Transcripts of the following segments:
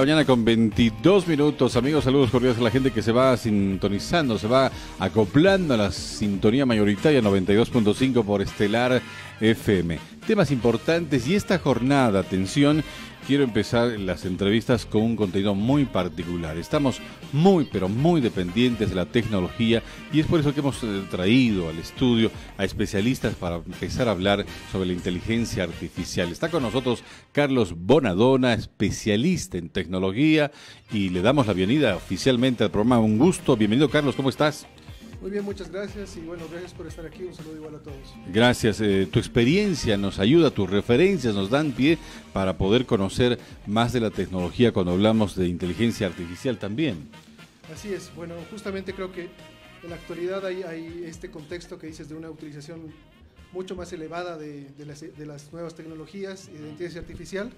mañana con 22 minutos. Amigos, saludos cordiales a la gente que se va sintonizando, se va acoplando a la sintonía mayoritaria 92.5 por Estelar FM. Temas importantes y esta jornada, atención, quiero empezar las entrevistas con un contenido muy particular. Estamos muy, pero muy dependientes de la tecnología y es por eso que hemos traído al estudio a especialistas para empezar a hablar sobre la inteligencia artificial. Está con nosotros Carlos Bonadona, especialista en tecnología, y le damos la bienvenida oficialmente al programa. Un gusto. Bienvenido, Carlos. ¿Cómo estás? Muy bien, muchas gracias y bueno, gracias por estar aquí. Un saludo igual a todos. Gracias. Tu experiencia nos ayuda, tus referencias nos dan pie para poder conocer más de la tecnología cuando hablamos de inteligencia artificial también. Así es. Bueno, justamente creo que en la actualidad hay este contexto que dices de una utilización mucho más elevada de las nuevas tecnologías y de inteligencia artificial.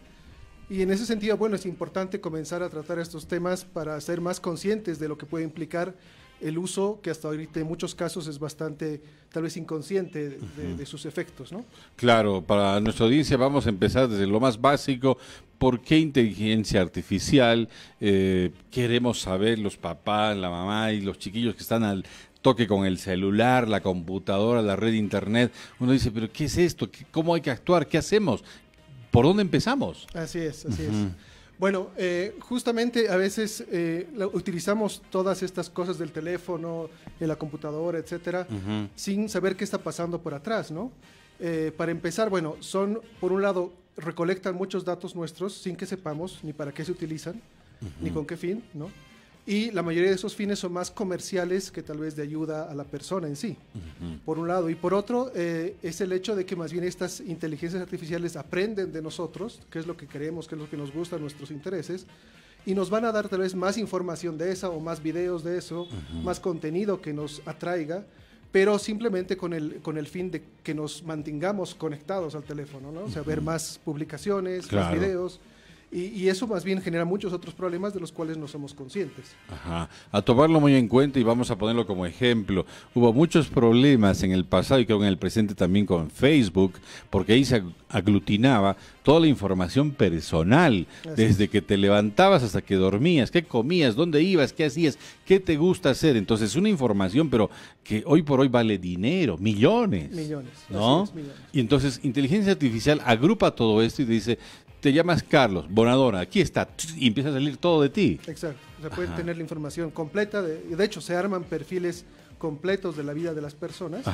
Y en ese sentido, bueno, es importante comenzar a tratar estos temas para ser más conscientes de lo que puede implicar el uso, que hasta ahorita en muchos casos es bastante, tal vez inconsciente de sus efectos, ¿no? Claro, para nuestra audiencia vamos a empezar desde lo más básico. ¿Por qué inteligencia artificial? Queremos saber los papás, la mamá y los chiquillos que están al toque con el celular, la computadora, la red de internet. Uno dice, ¿pero qué es esto? ¿Cómo hay que actuar? ¿Qué hacemos? ¿Por dónde empezamos? Así es, así es. Bueno, justamente a veces utilizamos todas estas cosas del teléfono, de la computadora, etcétera, sin saber qué está pasando por atrás, ¿no? Para empezar, bueno, por un lado, recolectan muchos datos nuestros sin que sepamos ni para qué se utilizan, ni con qué fin, ¿no? Y la mayoría de esos fines son más comerciales que tal vez de ayuda a la persona en sí, por un lado. Y por otro, es el hecho de que más bien estas inteligencias artificiales aprenden de nosotros, qué es lo que queremos, qué es lo que nos gusta, nuestros intereses, y nos van a dar tal vez más información de esa o más videos de eso, más contenido que nos atraiga, pero simplemente con el fin de que nos mantengamos conectados al teléfono, ¿no? O sea, ver más publicaciones, más videos. Y eso más bien genera muchos otros problemas de los cuales no somos conscientes. Ajá. A tomarlo muy en cuenta y vamos a ponerlo como ejemplo. Hubo muchos problemas en el pasado y creo que en el presente también con Facebook, porque ahí se aglutinaba toda la información personal, desde que te levantabas hasta que dormías, qué comías, dónde ibas, qué hacías, qué te gusta hacer. Entonces, una información, pero que hoy por hoy vale dinero, millones. Millones, ¿no? así es, millones. Y entonces, inteligencia artificial agrupa todo esto y te dice, te llamas Carlos Bonadona, aquí está, y empieza a salir todo de ti. Exacto, o sea, pueden tener la información completa, de hecho se arman perfiles completos de la vida de las personas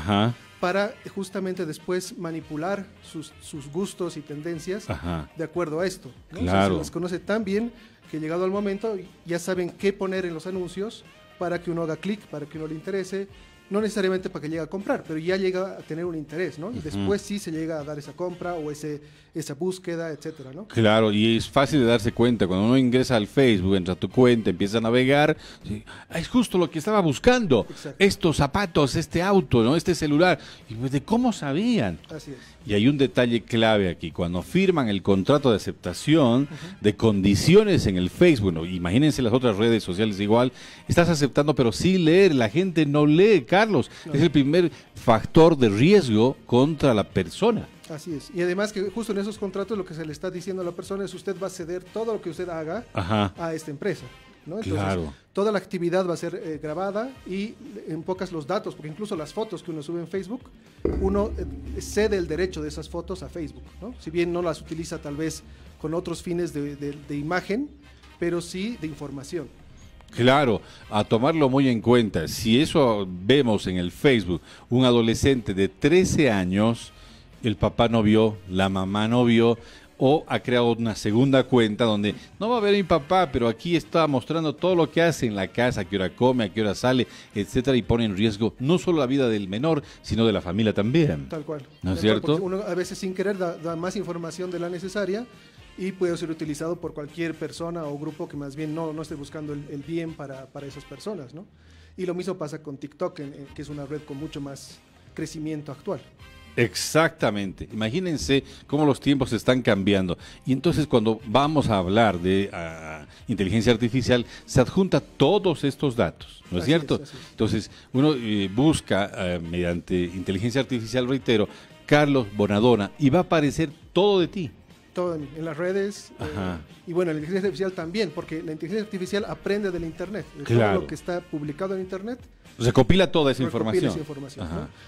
para justamente después manipular sus gustos y tendencias de acuerdo a esto, ¿no? Claro. O sea, se las conoce tan bien que llegado al momento ya saben qué poner en los anuncios para que uno haga clic, para que uno le interese. No necesariamente para que llegue a comprar, pero ya llega a tener un interés, ¿no? Y después sí se llega a dar esa compra o esa búsqueda, etcétera, ¿no? Claro, y es fácil de darse cuenta. Cuando uno ingresa al Facebook, entra a tu cuenta, empieza a navegar, ¿sí? Es justo lo que estaba buscando. Exacto. Estos zapatos, este auto, ¿no? Este celular. Y pues, ¿de cómo sabían? Así es. Y hay un detalle clave aquí. Cuando firman el contrato de aceptación de condiciones en el Facebook, ¿no? Imagínense las otras redes sociales igual, estás aceptando pero sin leer. La gente no lee, Carlos. No. Es el primer factor de riesgo contra la persona. Así es. Y además que justo en esos contratos lo que se le está diciendo a la persona es usted va a ceder todo lo que usted haga a esta empresa, ¿no? Entonces, toda la actividad va a ser grabada y en pocas los datos, porque incluso las fotos que uno sube en Facebook, uno cede el derecho de esas fotos a Facebook, ¿no? Si bien no las utiliza tal vez con otros fines de imagen, pero sí de información. Claro, a tomarlo muy en cuenta. Si eso vemos en el Facebook, un adolescente de 13 años, el papá no vio, la mamá no vio, o ha creado una segunda cuenta donde no va a ver a mi papá, pero aquí está mostrando todo lo que hace en la casa, a qué hora come, a qué hora sale, etcétera, y pone en riesgo no solo la vida del menor, sino de la familia también. Tal cual. ¿No es cierto? Uno a veces sin querer da más información de la necesaria y puede ser utilizado por cualquier persona o grupo que más bien no esté buscando el bien para esas personas, ¿no? Y lo mismo pasa con TikTok, que es una red con mucho más crecimiento actual. Exactamente. Imagínense cómo los tiempos están cambiando. Y entonces cuando vamos a hablar de inteligencia artificial, se adjunta todos estos datos, ¿no es cierto? Así es. Entonces uno busca mediante inteligencia artificial, reitero, Carlos Bonadona, y va a aparecer todo de ti. Todo en las redes. Y bueno, la inteligencia artificial también, porque la inteligencia artificial aprende del Internet. Claro. Todo lo que está publicado en Internet. Recopila toda esa información.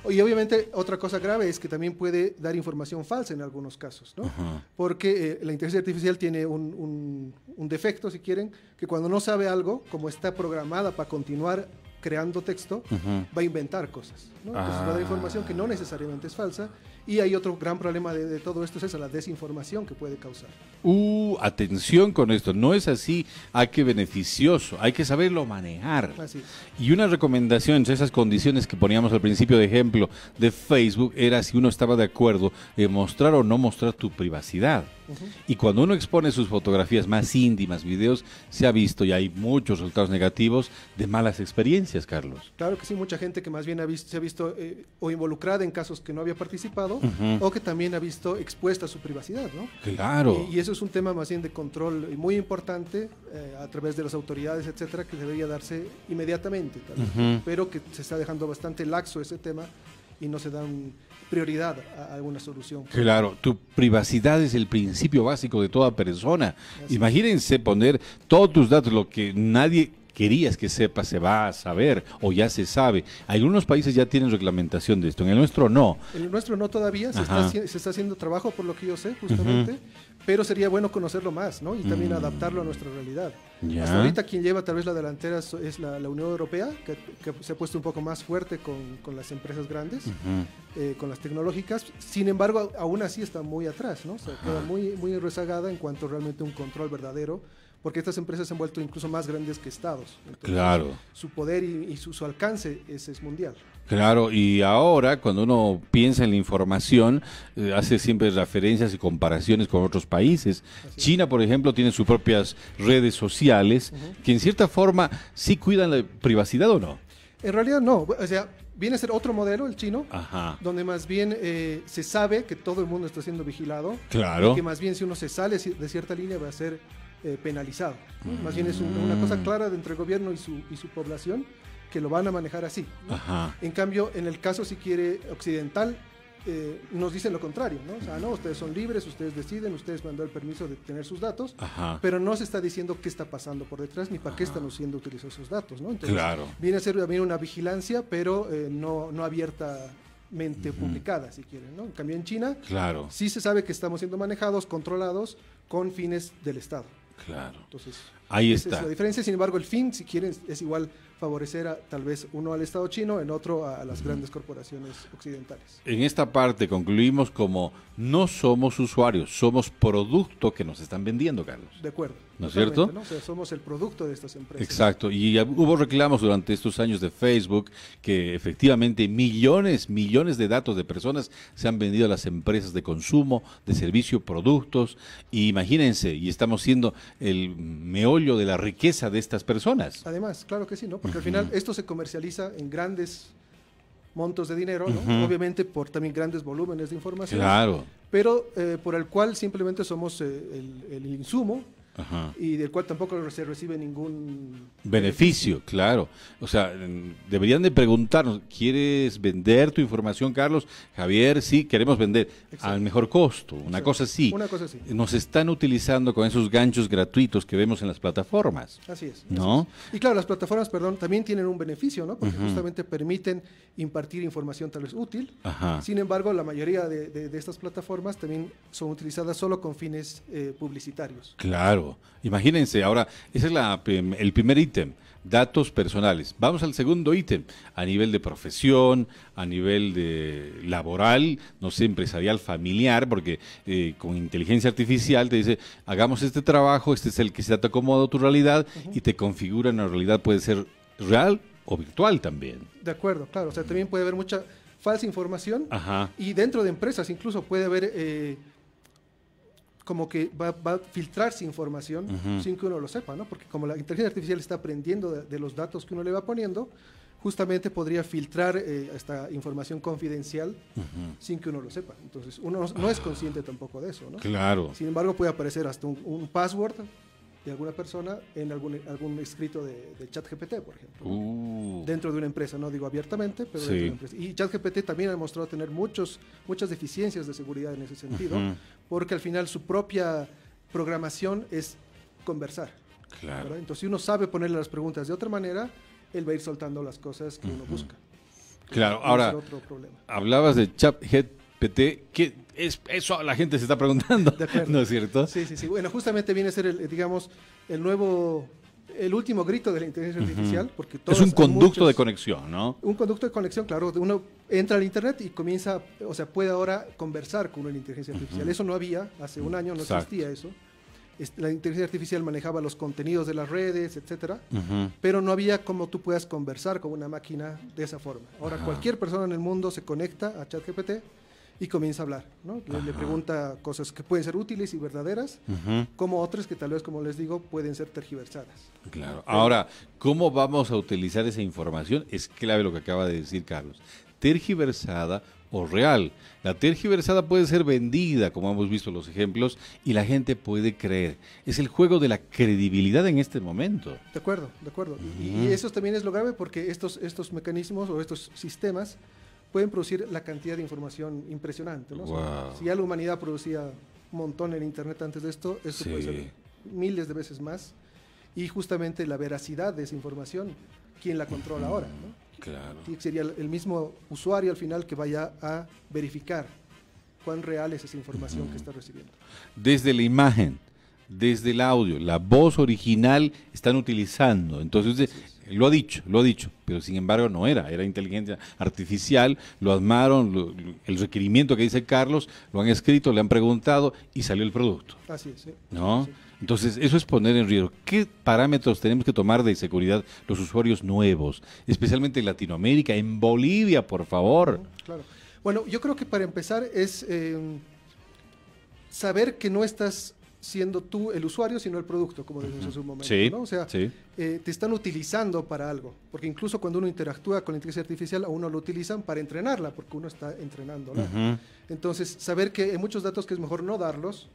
¿no? Y obviamente otra cosa grave es que también puede dar información falsa en algunos casos, ¿no? Porque la inteligencia artificial tiene un defecto, si quieren, que cuando no sabe algo, como está programada para continuar creando texto, va a inventar cosas, ¿no? Entonces va a dar información que no necesariamente es falsa, y hay otro gran problema de todo esto, es esa, la desinformación que puede causar. Atención con esto, no es así, hay que beneficioso, hay que saberlo manejar. Así es. Y una recomendación entre esas condiciones que poníamos al principio de ejemplo de Facebook era si uno estaba de acuerdo en mostrar o no mostrar tu privacidad. Y cuando uno expone sus fotografías más íntimas, videos, se ha visto y hay muchos resultados negativos de malas experiencias, Carlos. Claro que sí, mucha gente que más bien se ha visto o involucrada en casos que no había participado, o que también ha visto expuesta su privacidad, ¿no? Claro. Y eso es un tema más bien de control muy importante a través de las autoridades, etcétera, que debería darse inmediatamente, pero que se está dejando bastante laxo ese tema y no se da prioridad a alguna solución. Claro, tu privacidad es el principio básico de toda persona. Imagínense poner todos tus datos, lo que nadie querías que sepa, se va a saber o ya se sabe. Algunos países ya tienen reglamentación de esto, en el nuestro no. En el nuestro no todavía, se está haciendo trabajo por lo que yo sé, justamente, pero sería bueno conocerlo más, ¿no? Y también adaptarlo a nuestra realidad. ¿Ya? Hasta ahorita quien lleva tal vez la delantera es la Unión Europea, que se ha puesto un poco más fuerte con las empresas grandes, con las tecnológicas. Sin embargo, aún así está muy atrás, ¿no? O sea, queda muy rezagada en cuanto realmente a un control verdadero, porque estas empresas se han vuelto incluso más grandes que estados. Entonces, claro. Su poder y su alcance es mundial. Claro, y ahora cuando uno piensa en la información, hace siempre referencias y comparaciones con otros países. China, por ejemplo, tiene sus propias redes sociales, que en cierta forma sí cuidan la privacidad, ¿o no? En realidad no, o sea, viene a ser otro modelo, el chino, donde más bien se sabe que todo el mundo está siendo vigilado. Claro. Y que más bien si uno se sale de cierta línea va a ser penalizado, ¿no? Más bien es una cosa clara entre el gobierno y su población, que lo van a manejar así, ¿no? En cambio, en el caso, si quiere, occidental, nos dicen lo contrario, ¿no? O sea, no, ustedes son libres, ustedes deciden, ustedes mandó el permiso de tener sus datos, pero no se está diciendo qué está pasando por detrás ni para qué están siendo utilizados esos datos, ¿no? Entonces, viene a ser también una vigilancia, pero no abiertamente publicada, si quieren, ¿no? En cambio, en China, sí se sabe que estamos siendo manejados, controlados con fines del Estado. Claro. Entonces, ahí esa está. es la diferencia. Sin embargo, el fin, si quieren, es igual favorecer tal vez uno al Estado chino, en otro a las grandes corporaciones occidentales. En esta parte concluimos como no somos usuarios, somos producto que nos están vendiendo, Carlos. De acuerdo. ¿No es cierto? ¿no? O sea, somos el producto de estas empresas. Exacto, y hubo reclamos durante estos años de Facebook que efectivamente millones de datos de personas se han vendido a las empresas de consumo, de servicio, productos, y imagínense, y estamos siendo el meollo de la riqueza de estas personas. Además, claro que sí, ¿no? Porque al final esto se comercializa en grandes montos de dinero, ¿no? Obviamente por también grandes volúmenes de información. Claro. Pero por el cual simplemente somos el insumo, y del cual tampoco se recibe ningún beneficio, claro. O sea, deberían de preguntarnos, ¿quieres vender tu información, Carlos? Javier, sí, queremos vender. Exacto. Al mejor costo, una cosa así. Una cosa así. Nos están utilizando con esos ganchos gratuitos que vemos en las plataformas. Así es. ¿No? Así es. Y claro, las plataformas, también tienen un beneficio, ¿no? Porque justamente permiten impartir información tal vez útil. Sin embargo, la mayoría de estas plataformas también son utilizadas solo con fines publicitarios. Claro. Imagínense, ahora, ese es el primer ítem, datos personales. Vamos al segundo ítem, a nivel de profesión, a nivel de laboral, no sé, empresarial, familiar, porque con inteligencia artificial te dice, hagamos este trabajo, este es el que se te acomoda a tu realidad y te configura una realidad, puede ser real o virtual también. De acuerdo, claro, o sea, también puede haber mucha falsa información y dentro de empresas incluso puede haber como que va a filtrarse información sin que uno lo sepa, ¿no? Porque como la inteligencia artificial está aprendiendo de los datos que uno le va poniendo, justamente podría filtrar esta información confidencial sin que uno lo sepa. Entonces, uno no es consciente tampoco de eso, ¿no? Claro. Sin embargo, puede aparecer hasta un password de alguna persona en algún escrito de ChatGPT, por ejemplo. Dentro de una empresa, no digo abiertamente, pero dentro de una empresa. Y ChatGPT también ha demostrado tener muchas deficiencias de seguridad en ese sentido, porque al final su propia programación es conversar. Claro. ¿Verdad? Entonces, si uno sabe ponerle las preguntas de otra manera, él va a ir soltando las cosas que uno busca. Claro, ahora, hablabas de ChatGPT, ¿qué es eso? La gente se está preguntando, ¿no es cierto? Sí, sí, sí. Bueno, justamente viene a ser, el último grito de la inteligencia artificial, porque es un conducto de conexión, ¿no? Un conducto de conexión, claro. Uno entra al internet y comienza, puede ahora conversar con una inteligencia artificial. Eso no había, hace un año no existía eso. La inteligencia artificial manejaba los contenidos de las redes, etcétera, pero no había como tú puedas conversar con una máquina de esa forma. Ahora cualquier persona en el mundo se conecta a ChatGPT y comienza a hablar, ¿no? Le pregunta cosas que pueden ser útiles y verdaderas, como otras que tal vez, como les digo, pueden ser tergiversadas. Claro. Ahora, ¿cómo vamos a utilizar esa información? Es clave lo que acaba de decir Carlos. Tergiversada o real. La tergiversada puede ser vendida, como hemos visto los ejemplos, y la gente puede creer. Es el juego de la credibilidad en este momento. De acuerdo, de acuerdo. Y eso también es lo grave, porque estos mecanismos o estos sistemas pueden producir la cantidad de información impresionante, ¿no? Wow. O sea, si ya la humanidad producía un montón en Internet antes de esto puede ser miles de veces más. Y justamente la veracidad de esa información, ¿quién la controla ahora, ¿no? Claro. Sería el mismo usuario al final que vaya a verificar cuán real es esa información que está recibiendo. Desde la imagen, desde el audio, la voz original están utilizando. Entonces, lo ha dicho, pero sin embargo no era inteligencia artificial, lo armaron, el requerimiento que dice Carlos, lo han escrito, le han preguntado y salió el producto. Así es, sí. ¿No? Sí. Entonces, eso es poner en riesgo. ¿Qué parámetros tenemos que tomar de seguridad los usuarios nuevos, especialmente en Latinoamérica, en Bolivia, por favor? Claro. Bueno, yo creo que para empezar es saber que no estás siendo tú el usuario, sino el producto, como decimos hace un momento. Sí, ¿no? O sea, te están utilizando para algo, porque incluso cuando uno interactúa con la inteligencia artificial, a uno lo utilizan para entrenarla, porque uno está entrenándola. Entonces, saber que hay muchos datos que es mejor no darlos,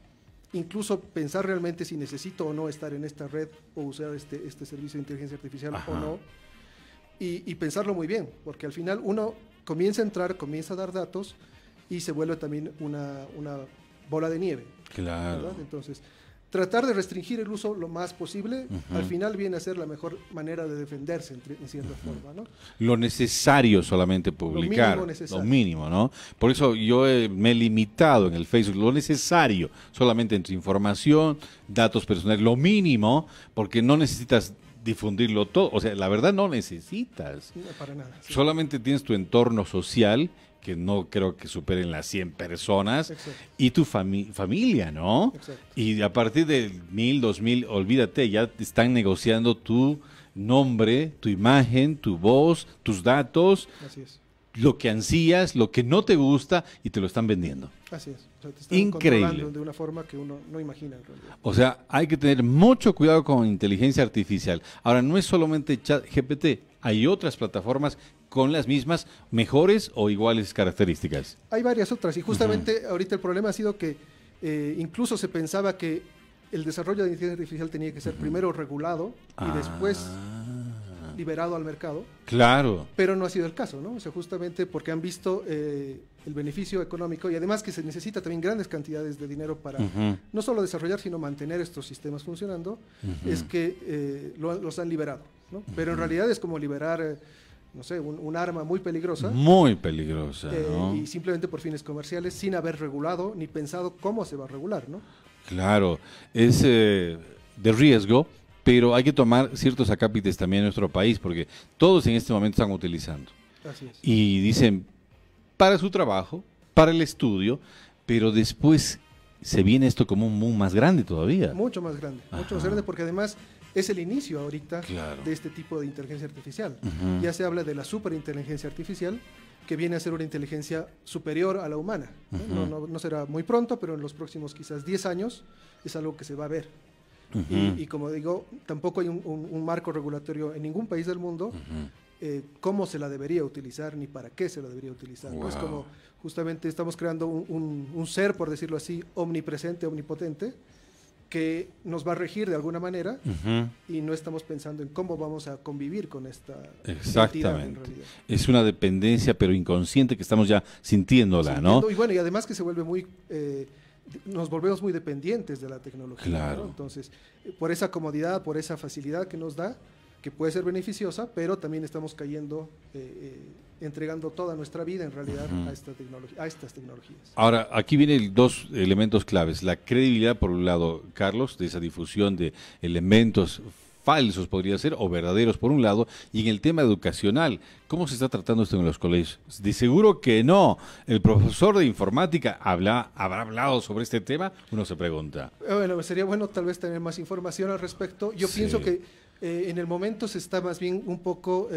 incluso pensar realmente si necesito o no estar en esta red o usar este servicio de inteligencia artificial o no, y pensarlo muy bien, porque al final uno comienza a entrar, comienza a dar datos y se vuelve también una bola de nieve. Claro. ¿Verdad? Entonces, tratar de restringir el uso lo más posible, al final viene a ser la mejor manera de defenderse en cierta forma, ¿no? Lo necesario solamente publicar, lo mínimo, ¿no? Por eso yo me he limitado en el Facebook, lo necesario, solamente entre información, datos personales, lo mínimo, porque no necesitas difundirlo todo, o sea, la verdad no necesitas. No, para nada. Sí. Solamente tienes tu entorno social, que no creo que superen las 100 personas, y tu familia, ¿no? Exacto. Y a partir de 1000, 2000, olvídate, ya te están negociando tu nombre, tu imagen, tu voz, tus datos, Así es. lo que ansías, lo que no te gusta, y te lo están vendiendo. Así es. O sea, te están Increíble. controlando de una forma que uno no imagina en realidad. O sea, hay que tener mucho cuidado con inteligencia artificial. Ahora, no es solamente ChatGPT, hay otras plataformas con las mismas, mejores o iguales características. Hay varias otras, y justamente ahorita el problema ha sido que incluso se pensaba que el desarrollo de inteligencia artificial tenía que ser primero regulado y después liberado al mercado. Claro. Pero no ha sido el caso, ¿no? O sea, justamente porque han visto el beneficio económico y además que se necesita también grandes cantidades de dinero para no solo desarrollar, sino mantener estos sistemas funcionando, es que los han liberado, ¿no? Pero en realidad es como liberar no sé, un arma muy peligrosa. Muy peligrosa, ¿no? Y simplemente por fines comerciales, sin haber regulado ni pensado cómo se va a regular, ¿no? Claro, es de riesgo, pero hay que tomar ciertos acápites también en nuestro país, porque todos en este momento están utilizando. Así es. Y dicen, para su trabajo, para el estudio, pero después se viene esto como un boom más grande todavía. Mucho más grande, mucho más grande, porque además es el inicio ahorita Claro. de este tipo de inteligencia artificial. Ya se habla de la superinteligencia artificial, que viene a ser una inteligencia superior a la humana, ¿no? No será muy pronto, pero en los próximos quizás 10 años es algo que se va a ver. Y como digo, tampoco hay un marco regulatorio en ningún país del mundo cómo se la debería utilizar ni para qué se la debería utilizar. Wow. ¿No? Es como justamente estamos creando un ser, por decirlo así, omnipresente, omnipotente, que nos va a regir de alguna manera y no estamos pensando en cómo vamos a convivir con esta entidad en realidad. Es una dependencia pero inconsciente que estamos ya sintiéndola, ¿no? Y bueno, y además que se vuelve muy... nos volvemos muy dependientes de la tecnología. Claro. ¿no? Entonces, por esa comodidad, por esa facilidad que nos da, que puede ser beneficiosa, pero también estamos cayendo, entregando toda nuestra vida en realidad a estas tecnologías. Ahora, aquí vienen dos elementos claves. La credibilidad, por un lado, Carlos, de esa difusión de elementos falsos, podría ser, o verdaderos, por un lado, y en el tema educacional, ¿cómo se está tratando esto en los colegios? De seguro que no. ¿El profesor de informática habrá hablado sobre este tema? Uno se pregunta. Bueno, sería bueno tal vez tener más información al respecto. Yo pienso que en el momento se está más bien un poco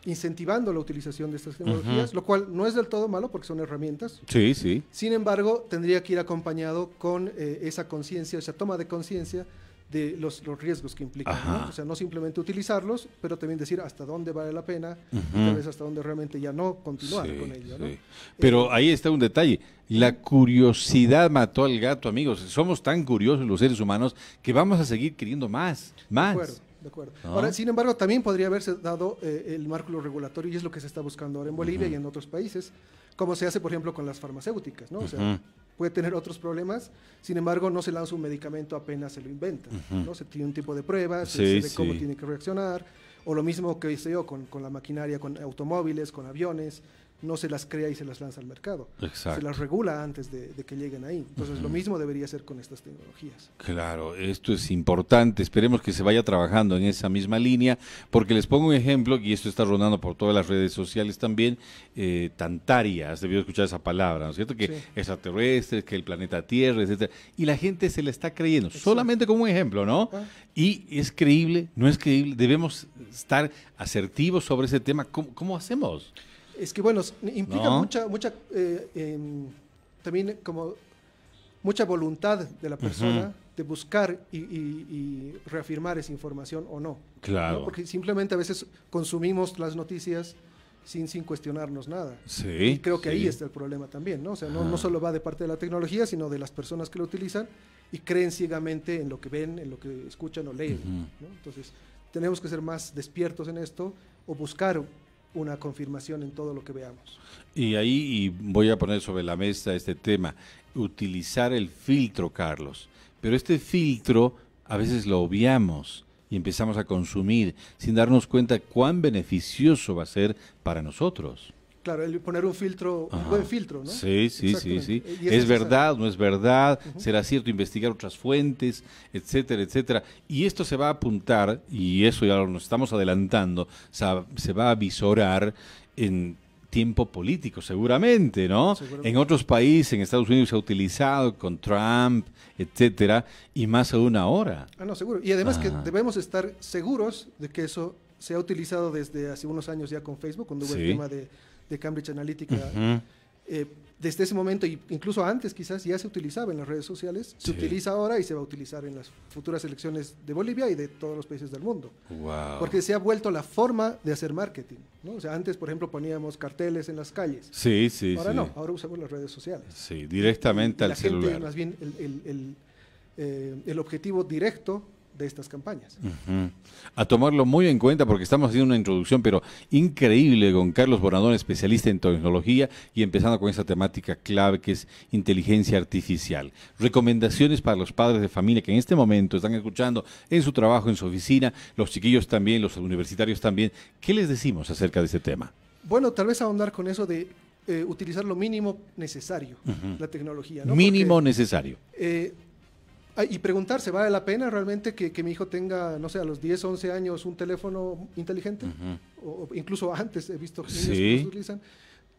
incentivando la utilización de estas tecnologías, lo cual no es del todo malo porque son herramientas. Sí, sí. Sin embargo, tendría que ir acompañado con esa conciencia, esa toma de conciencia de los riesgos que implican, ¿no? O sea, no simplemente utilizarlos, pero también decir hasta dónde vale la pena y tal vez hasta dónde realmente ya no continuar con ello, ¿no? Pero ahí está un detalle. La curiosidad mató al gato, amigos. Somos tan curiosos los seres humanos que vamos a seguir queriendo más. De acuerdo. ¿No? Ahora, sin embargo, también podría haberse dado el marco regulatorio y es lo que se está buscando ahora en Bolivia y en otros países, como se hace, por ejemplo, con las farmacéuticas, ¿no? O sea, puede tener otros problemas, sin embargo, no se lanza un medicamento apenas se lo inventa, ¿no? Se tiene un tipo de pruebas, se ve cómo tiene que reaccionar, o lo mismo que hice yo con la maquinaria, con automóviles, con aviones, no se las crea y se las lanza al mercado. Exacto. Se las regula antes de que lleguen ahí. Entonces, lo mismo debería ser con estas tecnologías. Claro, esto es importante. Esperemos que se vaya trabajando en esa misma línea, porque les pongo un ejemplo, y esto está rondando por todas las redes sociales también, Tantaria, has debido escuchar esa palabra, ¿no es cierto? Que extraterrestres, que el planeta Tierra, etcétera. Y la gente se le está creyendo, solamente como un ejemplo, ¿no? Y es creíble, no es creíble, debemos estar asertivos sobre ese tema. ¿Cómo hacemos? Es que, bueno, implica mucha también como mucha voluntad de la persona de buscar y reafirmar esa información o no. Claro. ¿no? Porque simplemente a veces consumimos las noticias sin cuestionarnos nada. Sí. Y creo que ahí está el problema también, ¿no? O sea, no solo va de parte de la tecnología, sino de las personas que lo utilizan y creen ciegamente en lo que ven, en lo que escuchan o leen. ¿no? Entonces, tenemos que ser más despiertos en esto o buscar una confirmación en todo lo que veamos. Y ahí voy a poner sobre la mesa este tema, utilizar el filtro, Carlos. Pero este filtro a veces lo obviamos y empezamos a consumir sin darnos cuenta cuán beneficioso va a ser para nosotros. Claro, el poner un filtro, un buen filtro, ¿no? Sí. ¿Es verdad, no es verdad? ¿Será cierto? Investigar otras fuentes, etcétera, etcétera. Y esto se va a apuntar, y eso ya nos estamos adelantando, se va a visorar en tiempo político, seguramente, ¿no? En otros países, en Estados Unidos se ha utilizado con Trump, etcétera, y más aún ahora. No, seguro. Y además que debemos estar seguros de que eso se ha utilizado desde hace unos años ya con Facebook, cuando hubo el tema de Cambridge Analytica. Desde ese momento, incluso antes quizás, ya se utilizaba en las redes sociales, se utiliza ahora y se va a utilizar en las futuras elecciones de Bolivia y de todos los países del mundo. Wow. Porque se ha vuelto la forma de hacer marketing, ¿no? O sea, antes, por ejemplo, poníamos carteles en las calles. Ahora no, ahora usamos las redes sociales. Sí, directamente al celular. Gente, más bien, el objetivo directo de estas campañas. A tomarlo muy en cuenta porque estamos haciendo una introducción pero increíble con Carlos Bonadón, especialista en tecnología y empezando con esa temática clave que es inteligencia artificial. Recomendaciones para los padres de familia que en este momento están escuchando en su trabajo, en su oficina, los chiquillos también, los universitarios también. ¿Qué les decimos acerca de este tema? Bueno, tal vez ahondar con eso de utilizar lo mínimo necesario, la tecnología, ¿no? Mínimo necesario. Y preguntarse, ¿vale la pena realmente que mi hijo tenga, no sé, a los 10, 11 años un teléfono inteligente? O incluso antes he visto niños que lo utilizan.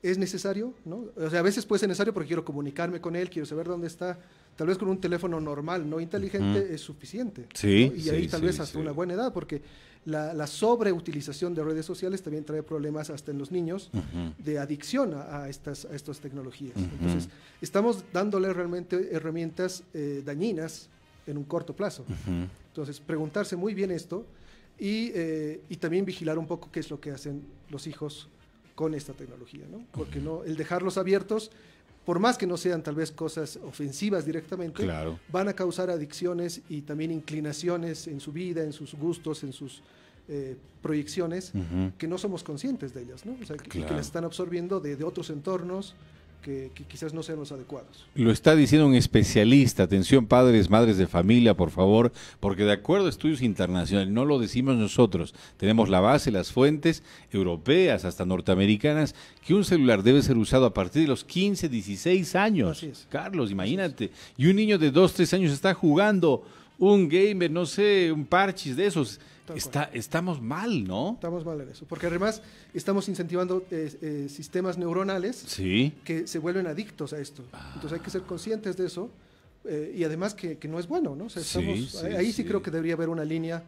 ¿Es necesario? ¿No? O sea, a veces puede ser necesario porque quiero comunicarme con él, quiero saber dónde está. Tal vez con un teléfono normal, no inteligente, es suficiente. ¿no? Y ahí tal vez hasta una buena edad, porque la sobreutilización de redes sociales también trae problemas hasta en los niños de adicción a estas tecnologías. Entonces, estamos dándole realmente herramientas dañinas en un corto plazo. Entonces, preguntarse muy bien esto y también vigilar un poco qué es lo que hacen los hijos con esta tecnología, ¿no? Porque el dejarlos abiertos por más que no sean tal vez cosas ofensivas directamente, Claro. van a causar adicciones y también inclinaciones en su vida, en sus gustos, en sus proyecciones, que no somos conscientes de ellas, ¿no? O sea, que las están absorbiendo de otros entornos que quizás no sean los adecuados. Lo está diciendo un especialista. Atención, padres, madres de familia, por favor, porque de acuerdo a estudios internacionales, no lo decimos nosotros, tenemos la base, las fuentes europeas, hasta norteamericanas, que un celular debe ser usado a partir de los 15, 16 años. Así es. Carlos, imagínate. Y un niño de 2, 3 años está jugando un gamer, no sé, un parchís de esos. Estamos mal, ¿no? Estamos mal en eso, porque además estamos incentivando sistemas neuronales Sí. que se vuelven adictos a esto. Entonces hay que ser conscientes de eso y además que no es bueno, ¿no? O sea, ahí sí creo que debería haber una línea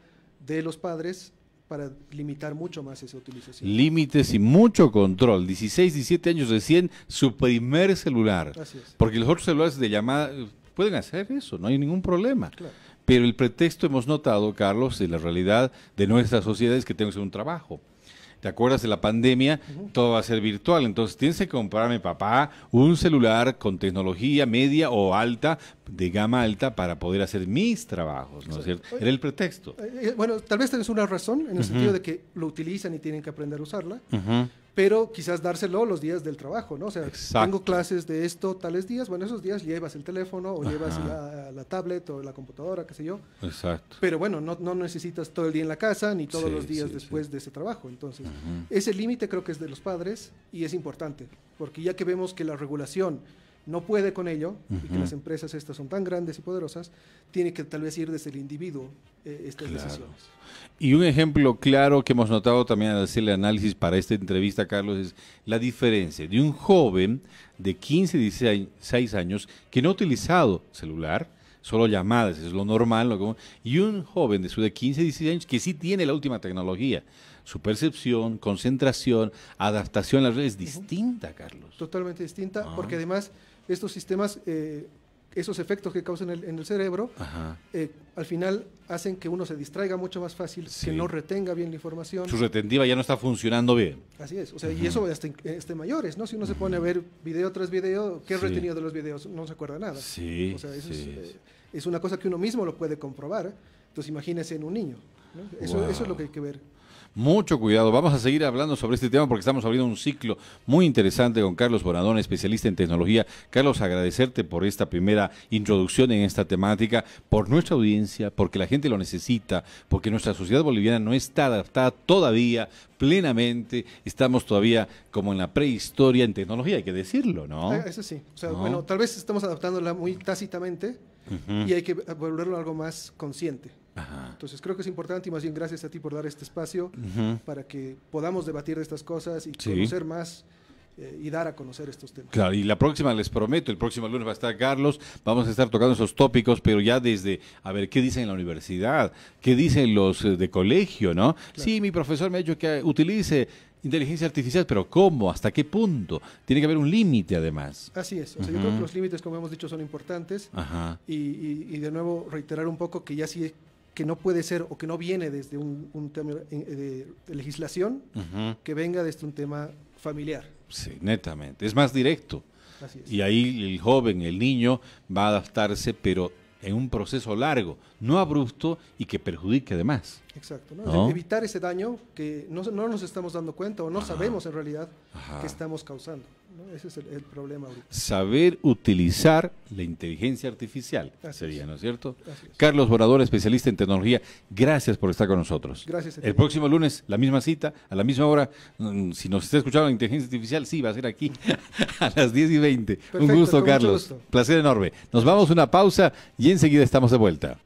de los padres para limitar mucho más esa utilización. Límites y mucho control. 16, 17 años recién, su primer celular. Así es. Porque los otros celulares de llamada pueden hacer eso, no hay ningún problema. Claro. Pero el pretexto hemos notado, Carlos, de la realidad de nuestra sociedad es que tengo que hacer un trabajo. ¿Te acuerdas de la pandemia? Todo va a ser virtual, entonces tienes que comprarme, papá, un celular con tecnología media o alta, de gama alta, para poder hacer mis trabajos, ¿no es cierto? Era el pretexto. Bueno, tal vez tienes una razón en el sentido de que lo utilizan y tienen que aprender a usarla, pero quizás dárselo los días del trabajo, ¿no? O sea, tengo clases de esto tales días, bueno, esos días llevas el teléfono o llevas la tablet o la computadora, qué sé yo. Exacto. Pero bueno, no necesitas todo el día en la casa ni todos los días después de ese trabajo. Entonces, ese límite creo que es de los padres y es importante, porque ya que vemos que la regulación no puede con ello y que las empresas estas son tan grandes y poderosas, tiene que tal vez ir desde el individuo estas decisiones. Y un ejemplo claro que hemos notado también al hacerle análisis para esta entrevista, Carlos, es la diferencia de un joven de 15, 16 años que no ha utilizado celular, solo llamadas, es lo normal, y un joven de 15, 16 años que sí tiene la última tecnología. Su percepción, concentración, adaptación a las redes es distinta, Carlos. Totalmente distinta, porque además estos sistemas, esos efectos que causan en el cerebro, al final hacen que uno se distraiga mucho más fácil, que no retenga bien la información. Su retentiva ya no está funcionando bien. Así es, o sea, y eso hasta mayores, ¿no? Si uno se pone a ver video tras video, ¿qué retenido de los videos? No se acuerda nada. Sí, o sea, eso es una cosa que uno mismo lo puede comprobar, entonces imagínese en un niño, ¿no? Eso es lo que hay que ver. Mucho cuidado. Vamos a seguir hablando sobre este tema porque estamos abriendo un ciclo muy interesante con Carlos Bonadón, especialista en tecnología. Carlos, agradecerte por esta primera introducción en esta temática, por nuestra audiencia, porque la gente lo necesita, porque nuestra sociedad boliviana no está adaptada todavía plenamente. Estamos todavía como en la prehistoria en tecnología, hay que decirlo, ¿no? Eso sí. O sea, bueno, tal vez estamos adaptándola muy tácitamente y hay que volverlo algo más consciente. Entonces creo que es importante y más bien gracias a ti por dar este espacio para que podamos debatir de estas cosas y conocer más y dar a conocer estos temas. Claro, y la próxima, les prometo, el próximo lunes va a estar Carlos, vamos a estar tocando esos tópicos, pero ya desde, a ver, ¿qué dicen en la universidad? ¿Qué dicen los de colegio, no? Claro. Sí, mi profesor me ha dicho que utilice inteligencia artificial, pero ¿cómo? ¿Hasta qué punto? Tiene que haber un límite, además. Así es. O sea, yo creo que los límites, como hemos dicho, son importantes. Y de nuevo, reiterar un poco que ya sí que no puede ser o que no viene desde un tema de legislación, que venga desde un tema familiar. Sí, netamente. Es más directo. Así es. Y ahí el joven, el niño, va a adaptarse, pero en un proceso largo, no abrupto y que perjudique además. Exacto, ¿no? Evitar ese daño que no nos estamos dando cuenta o no sabemos en realidad que estamos causando, ¿no? Ese es el problema ahorita. Saber utilizar la inteligencia artificial sería, ¿no es cierto? Así es. Carlos Bonadón, especialista en tecnología, gracias por estar con nosotros. Gracias a ti. El próximo lunes, la misma cita, a la misma hora. Si nos está escuchando la inteligencia artificial, sí, va a ser aquí a las 10:20. Perfecto, un gusto, Carlos. Mucho gusto. Placer enorme. Nos vamos a una pausa y enseguida estamos de vuelta.